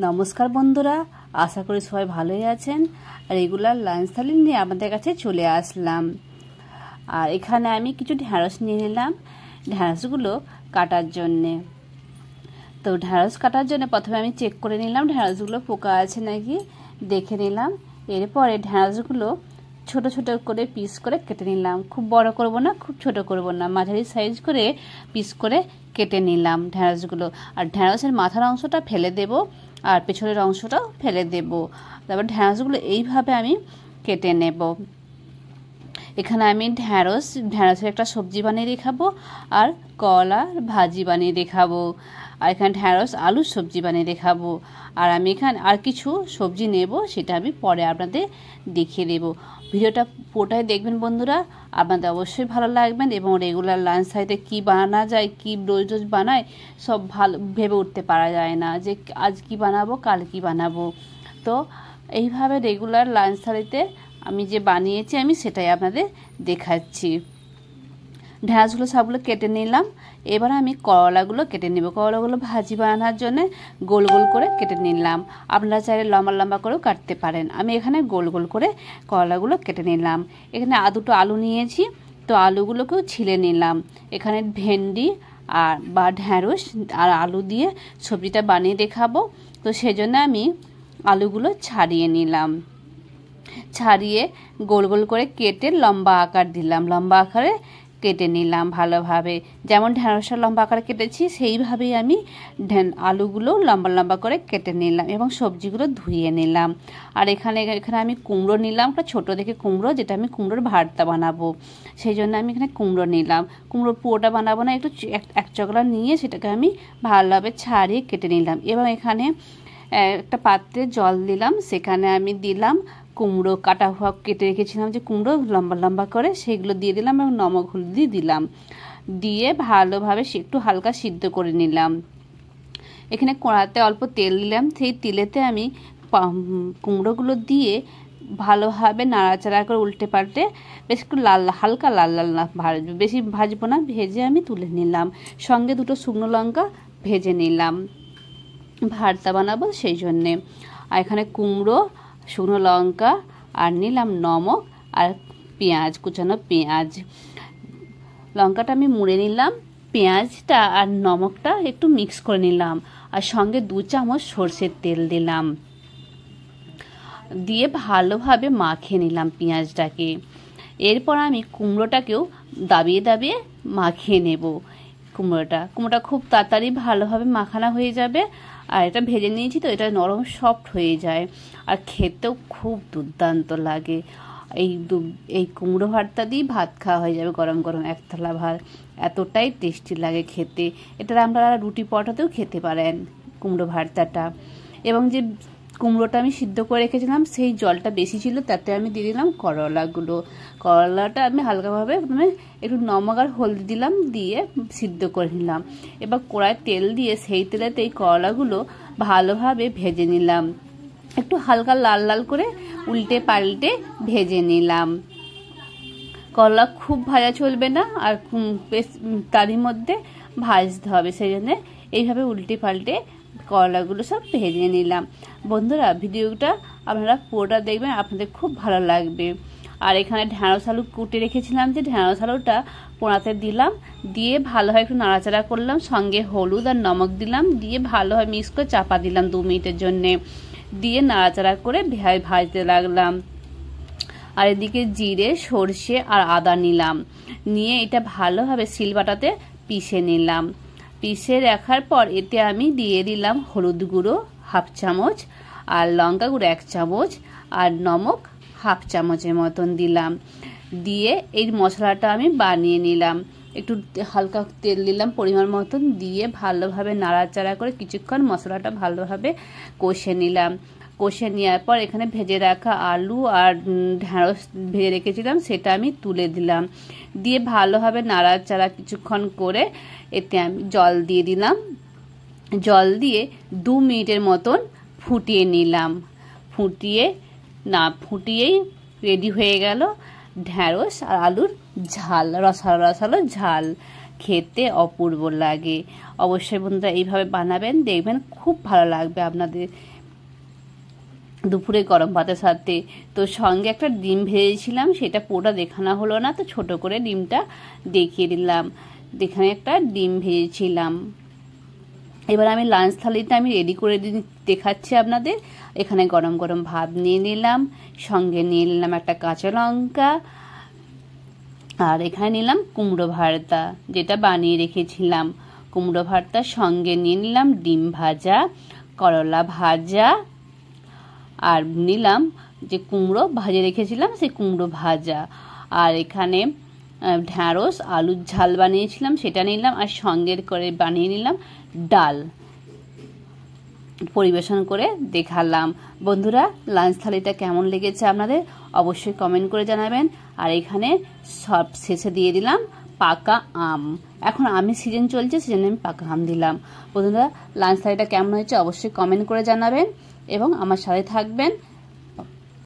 নমস্কার বন্ধুরা, আশা করি সবাই ভালোই আছেন। রেগুলার লাঞ্চ থালি নিয়ে আমাদের কাছে চলে আসলাম। আর এখানে আমি কিছু ঢ্যাঁড়স নিয়ে নিলাম ঢ্যাঁড়সগুলো কাটার জন্যে। তো ঢ্যাঁড়স কাটার জন্য প্রথমে আমি চেক করে নিলাম ঢ্যাঁড়সগুলো পোকা আছে নাকি, দেখে নিলাম। এরপরে ঢ্যাঁড়সগুলো ছোট ছোট করে পিস করে কেটে নিলাম। খুব বড় করব না, খুব ছোট করব না, মাঝারি সাইজ করে পিস করে কেটে নিলাম ঢ্যাঁড়সগুলো। আর ঢ্যাঁড়সের মাথার অংশটা ফেলে দেব আর পেছনের অংশটাও ফেলে দেব। তারপর ঢ্যাঁড়সগুলো এইভাবে আমি কেটে নেব। এখানে আমি ঢ্যাঁড়সের একটা সবজি বানিয়ে দেখাবো আর কলার ভাজি বানিয়ে দেখাবো। আর এখানে ঢ্যাঁড়স আলুর সবজি বানিয়ে দেখাবো। আর আমি এখানে আর কিছু সবজি নেব, সেটা আমি পরে আপনাদের দেখিয়ে দেবো। ভিডিওটা পুরোটাই দেখবেন বন্ধুরা, আপনাদের অবশ্যই ভালো লাগবেন। এবং রেগুলার লাঞ্চ থালিতে কী বানানো যায়, কী রোজ রোজ বানায়, সব ভালো ভেবে উঠতে পারা যায় না যে আজ কি বানাবো কাল কি বানাবো। তো এইভাবে রেগুলার লাঞ্চ থালিতে আমি যে বানিয়েছি আমি সেটাই আপনাদের দেখাচ্ছি। ঢ্যাঁড়সগুলো সবগুলো কেটে নিলাম। এবার আমি করলাগুলো কেটে নেব। করলাগুলো ভাজি বানানোর জন্য গোল গোল করে কেটে নিলাম। আপনারা চাইলে লম্বা লম্বা করেও কাটতে পারেন। আমি এখানে গোল গোল করে করলাগুলো কেটে নিলাম। এখানে দুটো আলু নিয়েছি, তো আলুগুলোকেও ছিলে নিলাম। এখানে ভেন্ডি বা ঢ্যাঁড়স আর আলু দিয়ে সবজিটা বানিয়ে দেখাবো, তো সেজন্য আমি আলুগুলো ছাড়িয়ে নিলাম। ছাড়িয়ে গোল গোল করে কেটে লম্বা আকার দিলাম। লম্বা আকারে কেটে নিলাম ভালোভাবে। যেমন ঢ্যাঁড়সটা লম্বা আকারে কেটেছি সেইভাবেই আমি আলুগুলো লম্বা লম্বা করে কেটে নিলাম এবং সবজিগুলো ধুয়ে নিলাম। আর এখানে আমি কুমড়ো নিলাম, একটা ছোটো দেখে কুমড়ো, যেটা আমি কুমড়োর ভর্তা বানাবো। সেই জন্য আমি এখানে কুমড়ো নিলাম। কুমড়ো পুরোটা বানাবো না, একটু এক চকলা নিয়ে সেটাকে আমি ভালোভাবে ছাড়িয়ে কেটে নিলাম। এবং এখানে একটা পাত্রে জল দিলাম, সেখানে আমি দিলাম কুমড়ো কাটা হওয়া কেটে রেখেছিলাম যে কুমড়ো লম্বা লম্বা করে, সেগুলো দিয়ে দিলাম এবং নমক হলদি দিলাম। দিয়ে ভালোভাবে একটু হালকা সিদ্ধ করে নিলাম। এখানে কড়াতে অল্প তেল দিলাম, সেই তেলেতে আমি কুমড়োগুলো দিয়ে ভালোভাবে নাড়াচাড়া করে উল্টে পাল্টে বেশ একটু হালকা লাল লাল না ভাজবো, বেশি ভাজবো না, ভেজে আমি তুলে নিলাম। সঙ্গে দুটো শুকনো লঙ্কা ভেজে নিলাম, ভর্তা বানাবো সেই জন্যে। আর এখানে কুমড়ো, শুকনো লঙ্কা আর নিলাম নমক আর পেঁয়াজ, কুচানো পেঁয়াজ। লঙ্কাটা আমি মুড়ে নিলাম, পেঁয়াজটা আর নমকটা একটু মিক্স করে নিলাম। আর সঙ্গে 2 চামচ সর্ষের তেল দিলাম, দিয়ে ভালোভাবে মাখিয়ে নিলাম পেঁয়াজটাকে। এরপর আমি কুমড়োটাকেও দাবিয়ে দাবিয়ে মাখিয়ে নেব। কুমড়োটা খুব তাড়াতাড়ি ভালোভাবে মাখানো হয়ে যাবে। আর এটা ভেজে নিয়েছি তো এটা নরম সফট হয়ে যায় আর খেতেও খুব দুর্দান্ত লাগে। এই কুমড়ো ভর্তা দিয়ে ভাত খাওয়া হয়ে যাবে গরম গরম এক থালা ভাত, এতটাই টেস্টি লাগে খেতে। এটা আপনারা রুটি পরোটাতেও খেতে পারেন কুমড়ো ভর্তাটা। এবং যে কুমড়োটা আমি সিদ্ধ করে রেখেছিলাম সেই জলটা বেশি ছিল, তাতে আমি দিয়ে দিলাম করলাটা আমি হালকাভাবে একটু নমক আর হলদি দিলাম, দিয়ে সিদ্ধ করে নিলাম। এবার কড়ায় তেল দিয়ে সেই তেলেতে এই করলাগুলো ভালোভাবে ভেজে নিলাম। একটু হালকা লাল লাল করে উল্টে পাল্টে ভেজে নিলাম। করলা খুব ভাজা চলবে না, আর বেশ তারই মধ্যে ভাজতে হবে, সেই জন্য এইভাবে উল্টে পাল্টে করলাগুলো সব ভেজে নিলাম। বন্ধুরা, ভিডিওটা আপনারা পুরোটা দেখবেন, আপনাদের খুব ভালো লাগবে। আর এখানে ঢ্যাঁড়স আলু কুটে রেখেছিলাম, যে ঢ্যাঁড়স আলুটা পোড়াতে দিলাম, দিয়ে ভালোভাবে একটু নাড়াচাড়া করলাম। সঙ্গে হলুদ আর নমক দিলাম, দিয়ে ভালোভাবে মিক্স করে চাপা দিলাম 2 মিনিটের জন্যে। দিয়ে নাড়াচাড়া করে ভাজতে লাগলাম। আর এদিকে জিরে, সর্ষে আর আদা নিলাম, নিয়ে এটা ভালোভাবে শিলবাটাতে পিষে নিলাম। পিষে রাখার পর এতে আমি দিয়ে দিলাম হলুদ গুঁড়ো 1/2 চামচ আর লঙ্কা গুঁড়ো 1 চামচ আর নমক 1/2 চামচের মতন দিলাম। দিয়ে এই মশলাটা আমি বানিয়ে নিলাম। একটু হালকা তেল দিলাম পরিমাণ মতন, দিয়ে ভালোভাবে নাড়াচাড়া করে কিছুক্ষণ মশলাটা ভালোভাবে কষে নিলাম। কষে নেওয়ার পর এখানে ভেজে রাখা আলু আর ঢ্যাঁড়স ভেজে রেখেছিলাম সেটা আমি তুলে দিলাম। দিয়ে ভালোভাবে নাড়াচাড়া কিছুক্ষণ করে এতে আমি জল দিয়ে দিলাম। জল দিয়ে 2 মিনিটের মতন ফুটিয়ে নিলাম। ফুটিয়েই রেডি হয়ে গেল ঢ্যাঁড়স আর আলুর ঝাল, রসালো রসালো ঝাল। খেতে অপূর্ব লাগে। অবশ্যই বন্ধুরা এইভাবে বানাবেন, দেখবেন খুব ভালো লাগবে আপনাদের দুপুরে গরম ভাতের সাথে। তো সঙ্গে একটা ডিম ভেজেছিলাম, সেটা পুরোটা দেখানো হলো না, তো ছোট করে ডিমটা দেখিয়ে দিলাম। এখানে একটা ডিম ভেজেছিলাম। এবার আমি লাঞ্চ থালিটা আমি রেডি করে দেখাচ্ছি আপনাদের। এখানে গরম গরম ভাত নিয়ে নিলাম, সঙ্গে নিয়ে নিলাম একটা কাঁচা লঙ্কা, আর এখানে নিলাম কুমড়ো ভর্তা যেটা বানিয়ে রেখেছিলাম। কুমড়ো ভর্তার সঙ্গে নিয়ে নিলাম ডিম ভাজা, করলা ভাজা, আর নিলাম যে কুমড়ো ভাজে রেখেছিলাম সেই কুমড়ো ভাজা। আর এখানে ঢ্যাঁড়স আলুর ঝাল বানিয়েছিলাম সেটা নিলাম, আর সঙ্গে করে বানিয়ে নিলাম ডাল। পরিবেশন করে দেখালাম। বন্ধুরা লাঞ্চ থালিটা কেমন লেগেছে আপনাদের অবশ্যই কমেন্ট করে জানাবেন। আর এখানে সব শেষে দিয়ে দিলাম পাকা আম। এখন আমের সিজন চলছে, সিজনে আমি পাকা আম দিলাম। বন্ধুরা লাঞ্চ থালিটা কেমন হয়েছে অবশ্যই কমেন্ট করে জানাবেন এবং আমার সাথে থাকবেন।